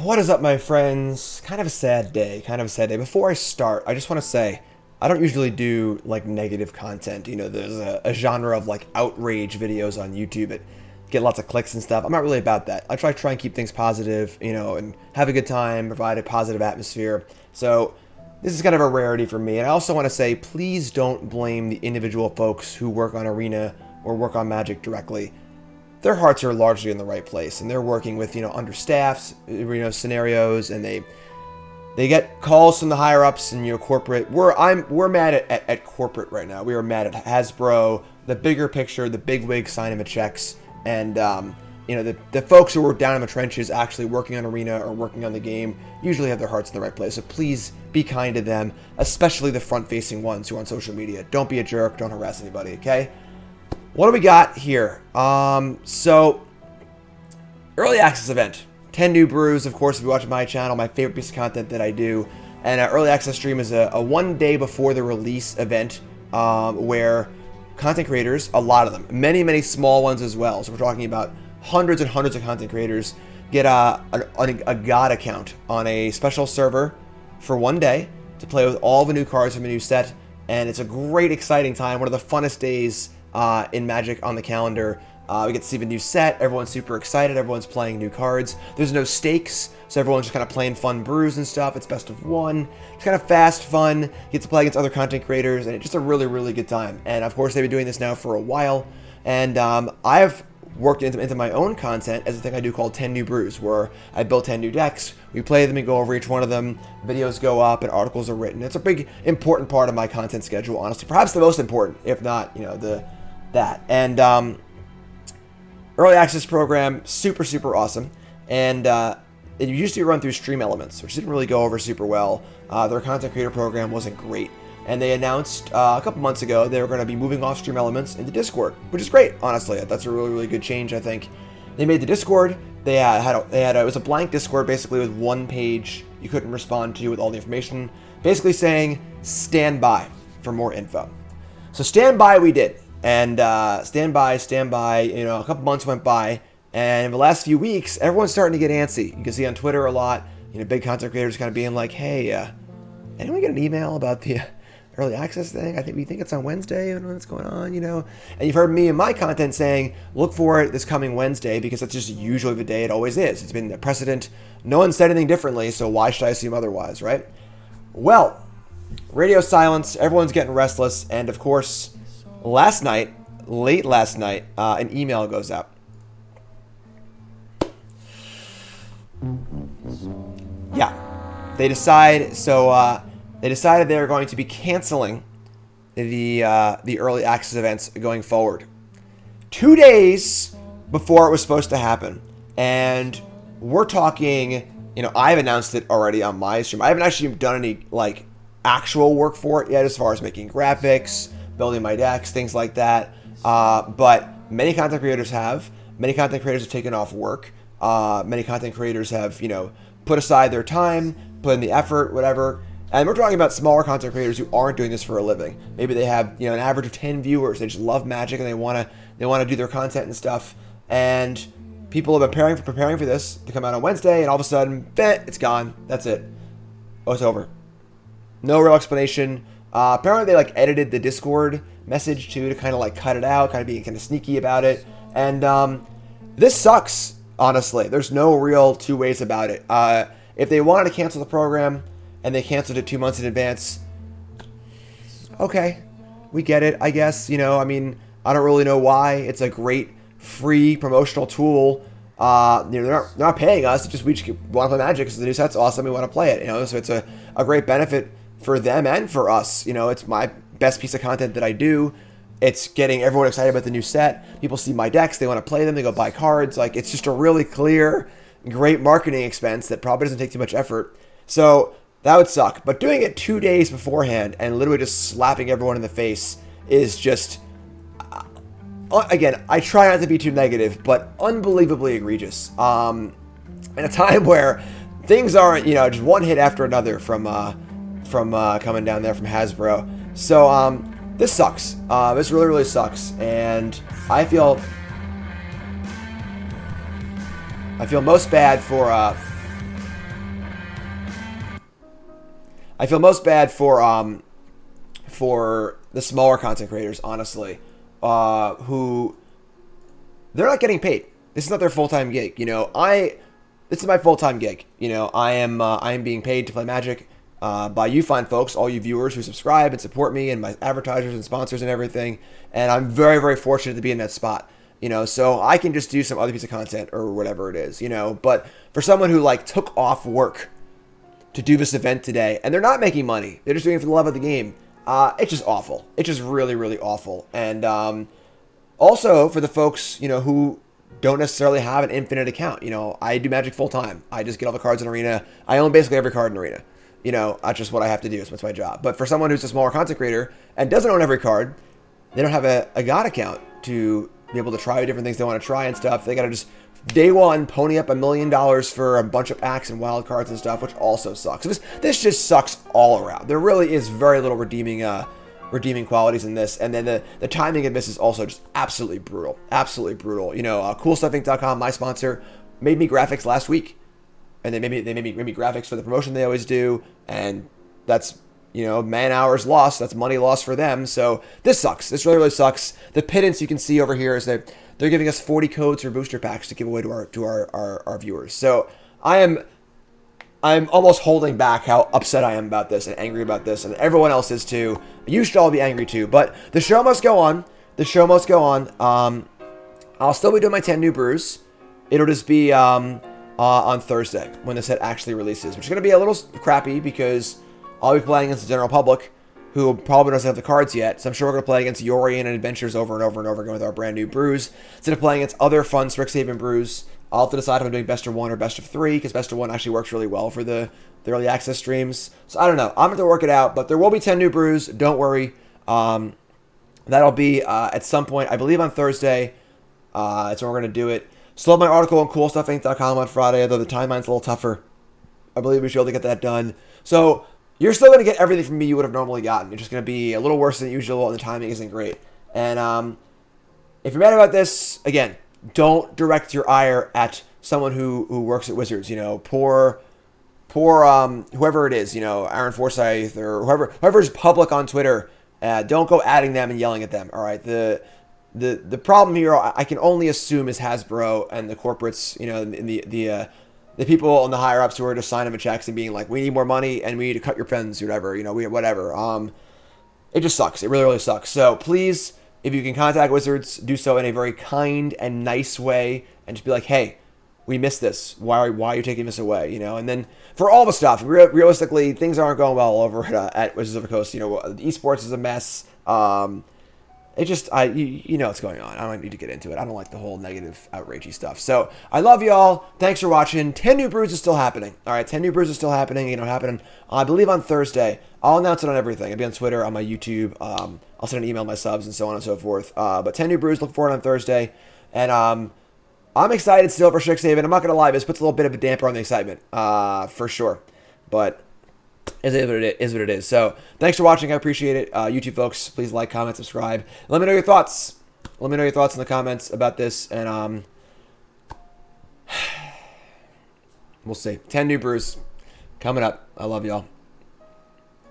What is up, my friends? Kind of a sad day. Before I start, I just want to say, I don't usually do, like, negative content. You know, there's a genre of, like, outrage videos on YouTube that get lots of clicks and stuff. I'm not really about that. I try and keep things positive, you know, and have a good time, provide a positive atmosphere. So, this is kind of a rarity for me. And I also want to say, please don't blame the individual folks who work on Arena or work on Magic directly. Their hearts are largely in the right place, and they're working with, you know, understaffed, you know, scenarios, and they get calls from the higher ups and, you know, corporate. We're mad at corporate right now. We are mad at Hasbro, the bigger picture, the big wig signing of checks, and you know, the folks who are down in the trenches actually working on Arena or working on the game usually have their hearts in the right place. So please be kind to them, especially the front-facing ones who are on social media. Don't be a jerk. Don't harass anybody. Okay. What do we got here? So, early access event. 10 new brews, of course, if you watch my channel, my favorite piece of content that I do. And an early access stream is a one day before the release event where content creators, a lot of them, many small ones as well. So we're talking about hundreds and hundreds of content creators get a God account on a special server for one day to play with all the new cards from the new set. And it's a great, exciting time. One of the funnest days in Magic on the calendar. We get to see the new set. Everyone's super excited. Everyone's playing new cards. There's no stakes, so everyone's just kind of playing fun brews and stuff. It's best of one. It's kind of fast, fun. You get to play against other content creators, and it's just a really good time. And of course, they've been doing this now for a while. And I've worked into my own content as a thing I do called 10 New Brews, where I build 10 new decks. We play them and go over each one of them. Videos go up and articles are written. It's a big, important part of my content schedule, honestly. Perhaps the most important, if not, you know, that. And early access program, super awesome. And it used to be run through Stream Elements, which didn't really go over super well. Their content creator program wasn't great. And they announced a couple months ago they were going to be moving off Stream Elements into Discord, which is great, honestly. That's a really good change, I think. They made the Discord. It was a blank Discord, basically, with one page you couldn't respond to with all the information, basically saying, stand by for more info. So stand by we did. And stand by, you know, a couple months went by, and in the last few weeks, everyone's starting to get antsy. You can see on Twitter a lot, you know, big content creators kind of being like, hey, anyone get an email about the early access thing? We think it's on Wednesday, and what's going on, you know? And you've heard me and my content saying, look for it this coming Wednesday, because that's just usually the day it always is. It's been a precedent. No one said anything differently, so why should I assume otherwise, right? Well, radio silence, everyone's getting restless, and of course, late last night, an email goes out. Yeah, they decided they were going to be canceling the early access events going forward. 2 days before it was supposed to happen, and we're talking. You know, I've announced it already on my stream. I haven't actually done any like actual work for it yet, as far as making graphics, building my decks, things like that. But many content creators have. Many content creators have taken off work. Many content creators have, you know, put aside their time, put in the effort, whatever. And we're talking about smaller content creators who aren't doing this for a living. Maybe they have, you know, an average of 10 viewers. They just love Magic and they want to do their content and stuff. And people have been preparing for this to come out on Wednesday, and all of a sudden, it's gone. That's it. Oh, it's over. No real explanation. Apparently they like edited the Discord message too to kind of like cut it out, kind of being kind of sneaky about it. And this sucks, honestly. There's no real two ways about it. If they wanted to cancel the program and they canceled it 2 months in advance, okay, we get it, I guess. You know, I mean, I don't really know why. It's a great free promotional tool. You know, they're not paying us. It's just we just want to play Magic because the new set's awesome. We want to play it. You know, so it's a great benefit for them and for us. You know, it's my best piece of content that I do. It's getting everyone excited about the new set. People see my decks, they want to play them, they go buy cards. Like, it's just a really clear, great marketing expense that probably doesn't take too much effort. So that would suck. But doing it 2 days beforehand and literally just slapping everyone in the face is just, again, I try not to be too negative, but unbelievably egregious. In a time where things aren't, you know, just one hit after another from coming down there from Hasbro. So this sucks. This really sucks, and I feel most bad for I feel most bad for the smaller content creators, honestly, who they're not getting paid. This is not their full-time gig. This is my full-time gig. I am being paid to play Magic by you fine folks, all you viewers who subscribe and support me, and my advertisers and sponsors and everything. And I'm very, very fortunate to be in that spot. So I can just do some other piece of content or whatever it is. But for someone who like took off work to do this event today, and they're not making money, they're just doing it for the love of the game. It's just awful. It's just really, really awful. And also for the folks, who don't necessarily have an infinite account. I do Magic full time. I just get all the cards in Arena. I own basically every card in Arena. That's just what I have to do. It's my job. But for someone who's a smaller content creator and doesn't own every card, they don't have a God account to be able to try different things they want to try and stuff. They got to just day one pony up $1 million for a bunch of packs and wild cards and stuff, which also sucks. This just sucks all around. There really is very little redeeming qualities in this, and then the timing of this is also just absolutely brutal. Absolutely brutal. CoolStuffInc.com, my sponsor, made me graphics last week, and they made me graphics for the promotion they always do, and that's man hours lost. That's money lost for them. So this sucks. This really, really sucks. The pittance you can see over here is that they're giving us 40 codes for booster packs to give away to our viewers. So I'm almost holding back how upset I am about this and angry about this, and everyone else is too. You should all be angry too. But the show must go on. The show must go on. I'll still be doing my 10 new brews. It'll just be on Thursday when the set actually releases, which is going to be a little crappy because I'll be playing against the general public who probably doesn't have the cards yet. So I'm sure we're going to play against Yori and Adventures over and over and over again with our brand new brews, instead of playing against other fun Strixhaven brews. I'll have to decide if I'm doing best of 1 or best of 3, because best of 1 actually works really well for the early access streams. So I don't know. I'm going to have to work it out, but there will be 10 new brews. Don't worry. That'll be at some point, I believe on Thursday. That's when we're going to do it. Still have my article on CoolStuffInc.com on Friday, although the timeline's a little tougher. I believe we should be able to get that done. So you're still going to get everything from me you would have normally gotten. It's just going to be a little worse than usual, and the timing isn't great. And if you're mad about this, again, don't direct your ire at someone who works at Wizards. Poor whoever it is, Aaron Forsyth or whoever's public on Twitter. Don't go adding them and yelling at them. All right. The problem here, I can only assume, is Hasbro and the corporates. The people on the higher ups who are just signing the checks and being like, we need more money and we need to cut your pens or whatever. Whatever. It just sucks. It really, really sucks. So please, if you can contact Wizards, do so in a very kind and nice way, and just be like, hey, we missed this. Why are you taking this away? And then for all the stuff, realistically, things aren't going well over at Wizards of the Coast. Esports is a mess. It just, you know what's going on. I don't need to get into it. I don't like the whole negative, outragey stuff. So I love y'all. Thanks for watching. 10 new brews is still happening. All right, 10 new brews is still happening. Happening, I believe, on Thursday. I'll announce it on everything. I'll be on Twitter, on my YouTube. I'll send an email to my subs and so on and so forth. But 10 new brews, look for it on Thursday. And I'm excited still for Strixhaven. I'm not going to lie, this puts a little bit of a damper on the excitement, for sure. But is what it is. So thanks for watching. I appreciate it. YouTube folks, please like, comment, subscribe. Let me know your thoughts. Let me know your thoughts in the comments about this. And we'll see. 10 new brews coming up. I love y'all.